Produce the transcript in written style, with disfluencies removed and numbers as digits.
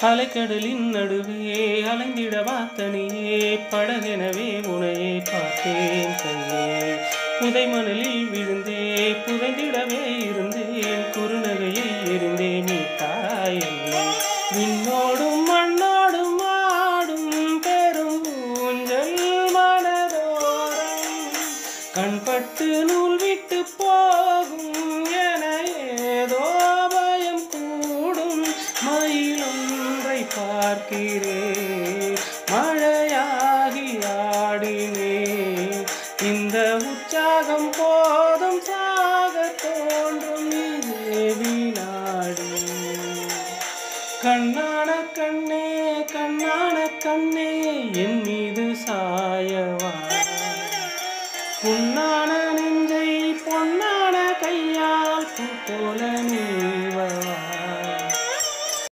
அலைக்கடலின் நடுவே அலைந்திடவா தனியே படகெனவே உனையே பார்த்தேன் கையே புதைமணலில் விழுந்தே புதைந்திடவே இருந்தேன் குறுநகையை எரிந்தே நீ தாயல்லே விண்ணோடும் மண்ணோடும் ஆடும் பெரும் ஊஞ்சல் மனதோரம் கண்பட்டு நூல் விட்டு போகும் என ஏதோ பயம் கூடும் மயிலொன்றை பார்க்கிறேன் மழையாகி ஆடினேன் இந்த உற்சாகம் போதும் சாக தோன்றும் இதே வினாடி கண்ணான கண்ணே என் மீது சாயவா